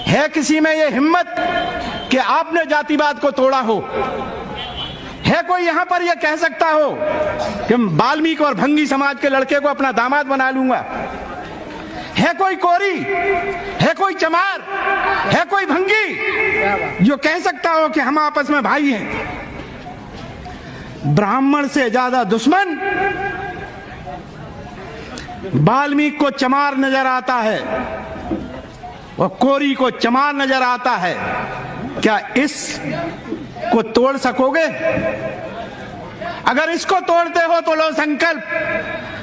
है किसी में ये हिम्मत कि आपने जातिवाद को तोड़ा हो? है कोई यहां पर यह कह सकता हो कि वाल्मीकि और भंगी समाज के लड़के को अपना दामाद बना लूंगा? है कोई कोरी, है कोई चमार, है कोई भंगी जो कह सकता हो कि हम आपस में भाई हैं? ब्राह्मण से ज्यादा दुश्मन वाल्मीकि को चमार नजर आता है और कोरी को चमार नजर आता है। क्या इस को तोड़ सकोगे? अगर इसको तोड़ते हो तो लो संकल्प,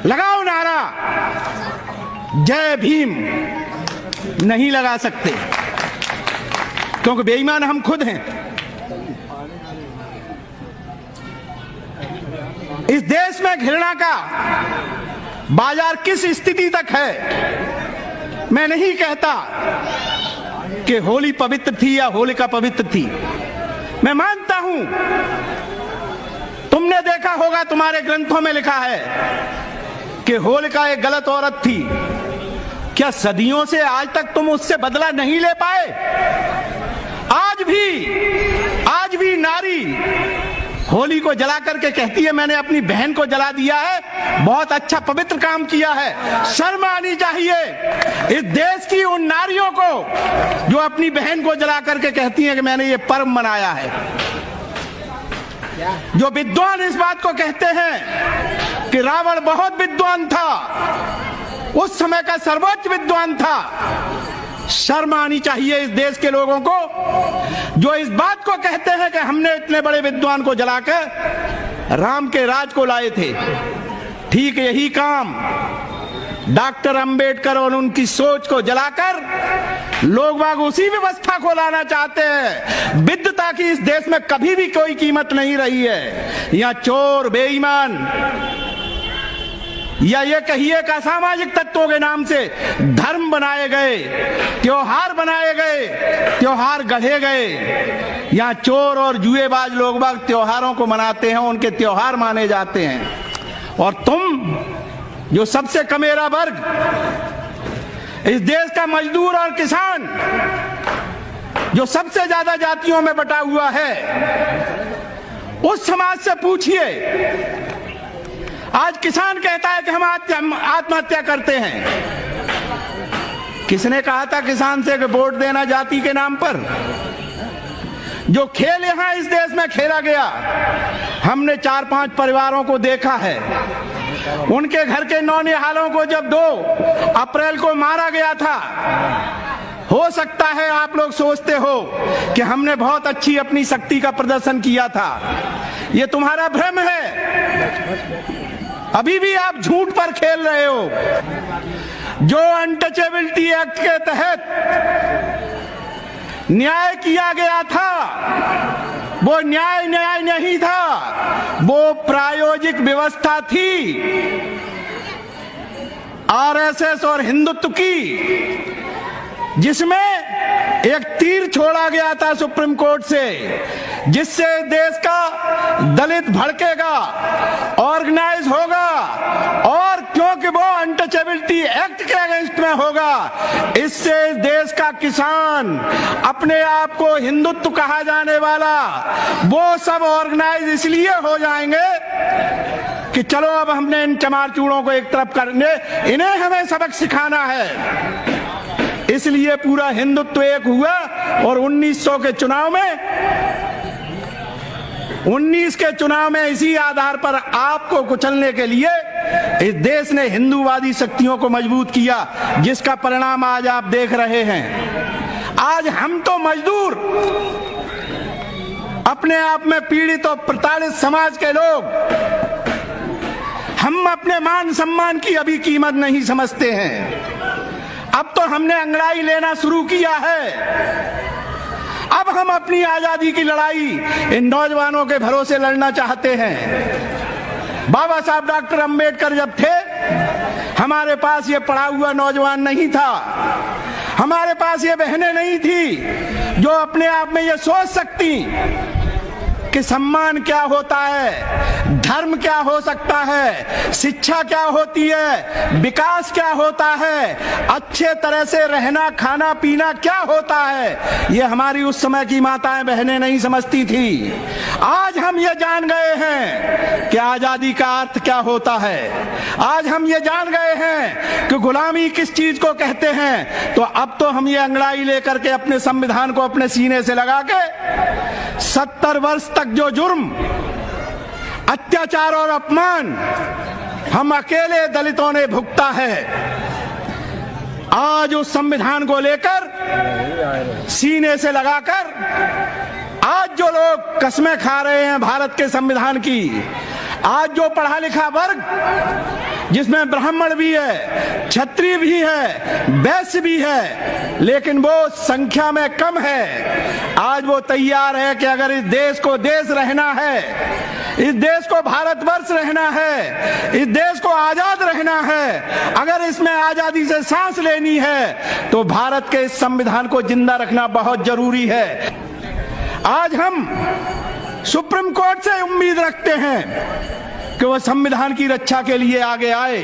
लगाओ नारा जय भीम। नहीं लगा सकते क्योंकि बेईमान हम खुद हैं। इस देश में घृणा का बाजार किस स्थिति तक है? मैं नहीं कहता कि होली पवित्र थी या होलिका पवित्र थी। मैं मानता हूं, तुमने देखा होगा, तुम्हारे ग्रंथों में लिखा है कि होलिका एक गलत औरत थी। क्या सदियों से आज तक तुम उससे बदला नहीं ले पाए? आज भी नारी होली को जला करके कहती है मैंने अपनी बहन को जला दिया है, बहुत अच्छा पवित्र काम किया है। शर्म आनी चाहिए इस देश की उन नारियों को जो अपनी बहन को जला करके कहती हैं कि मैंने ये पर्व मनाया है। जो विद्वान इस बात को कहते हैं कि रावण बहुत विद्वान था, उस समय का सर्वोच्च विद्वान था, शर्म आनी चाहिए इस देश के लोगों को जो इस बात को कहते हैं कि हमने इतने बड़े विद्वान को जलाकर राम के राज को लाए थे। ठीक यही काम डॉक्टर अंबेडकर और उनकी सोच को जलाकर लोग बाग उसी व्यवस्था को लाना चाहते हैं। विद्वता की इस देश में कभी भी कोई कीमत नहीं रही है। यहाँ चोर, बेईमान या ये कहिए का सामाजिक तत्वों के नाम से धर्म बनाए गए, त्योहार बनाए गए, त्योहार गढ़े गए। यहाँ चोर और जुएबाज लोग बाग त्योहारों को मनाते हैं, उनके त्योहार माने जाते हैं। और तुम जो सबसे कमेरा वर्ग, इस देश का मजदूर और किसान जो सबसे ज्यादा जातियों में बटा हुआ है, उस समाज से पूछिए। आज किसान कहता है कि हम आत्महत्या करते हैं। किसने कहा था किसान से कि वोट देना जाति के नाम पर? जो खेल यहां इस देश में खेला गया, हमने 4-5 परिवारों को देखा है। उनके घर के नौनिहालों को जब 2 अप्रैल को मारा गया था, हो सकता है आप लोग सोचते हो कि हमने बहुत अच्छी अपनी शक्ति का प्रदर्शन किया था। ये तुम्हारा भ्रम है। अभी भी आप झूठ पर खेल रहे हो। जो अनटचेबिलिटी एक्ट के तहत न्याय किया गया था, वो न्याय नहीं था, वो प्रायोजिक व्यवस्था थी आरएसएस और हिंदुत्व की, जिसमें एक तीर छोड़ा गया था सुप्रीम कोर्ट से, जिससे देश का दलित भड़केगा, ऑर्गेनाइज होगा, और क्योंकि वो अनटचेबिलिटी एक्ट के अगेंस्ट में होगा, इससे देश का किसान, अपने आप को हिंदुत्व कहा जाने वाला, वो सब ऑर्गेनाइज इसलिए हो जाएंगे कि चलो अब हमने इन चमार चूड़ों को एक तरफ करने, इन्हें हमें सबक सिखाना है। इसलिए पूरा हिंदुत्व एक हुआ और 1900 के चुनाव में 19 के चुनाव में इसी आधार पर आपको कुचलने के लिए इस देश ने हिंदूवादी शक्तियों को मजबूत किया, जिसका परिणाम आज आप देख रहे हैं। आज हम तो मजदूर, अपने आप में पीड़ित और प्रताड़ित समाज के लोग, हम अपने मान सम्मान की अभी कीमत नहीं समझते हैं। अब तो हमने अंगड़ाई लेना शुरू किया है। अब हम अपनी आजादी की लड़ाई इन नौजवानों के भरोसे लड़ना चाहते हैं। बाबा साहब डॉक्टर अंबेडकर जब थे, हमारे पास ये पढ़ा हुआ नौजवान नहीं था, हमारे पास ये बहनें नहीं थी जो अपने आप में ये सोच सकती कि सम्मान क्या होता है, धर्म क्या हो सकता है, शिक्षा क्या होती है, विकास क्या होता है, अच्छे तरह से रहना खाना पीना क्या होता है, ये हमारी उस समय की माताएं बहनें नहीं समझती थी। आज हम ये जान गए हैं कि आजादी का अर्थ क्या होता है। आज हम ये जान गए हैं कि गुलामी किस चीज को कहते हैं। तो अब तो हम ये अंगड़ाई लेकर के अपने संविधान को अपने सीने से लगा के 70 वर्ष तक जो जुर्म, अत्याचार और अपमान हम अकेले दलितों ने भुगता है, आज उस संविधान को लेकर सीने से लगाकर आज जो लोग कस्में खा रहे हैं भारत के संविधान की, आज जो पढ़ा लिखा वर्ग जिसमें ब्राह्मण भी है, क्षत्रिय भी है, वैश्य भी है, लेकिन वो संख्या में कम है, आज वो तैयार है कि अगर इस देश को देश रहना है, इस देश को भारतवर्ष रहना है, इस देश को आजाद रहना है, अगर इसमें आजादी से सांस लेनी है तो भारत के इस संविधान को जिंदा रखना बहुत जरूरी है। आज हम सुप्रीम कोर्ट से उम्मीद रखते हैं कि वह संविधान की रक्षा के लिए आगे आए।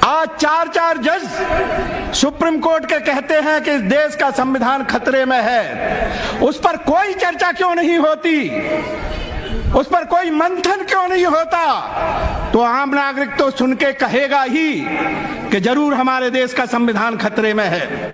आज 4 जज सुप्रीम कोर्ट के कहते हैं कि इस देश का संविधान खतरे में है। उस पर कोई चर्चा क्यों नहीं होती, उस पर कोई मंथन क्यों नहीं होता? तो आम नागरिक तो सुन के कहेगा ही कि जरूर हमारे देश का संविधान खतरे में है।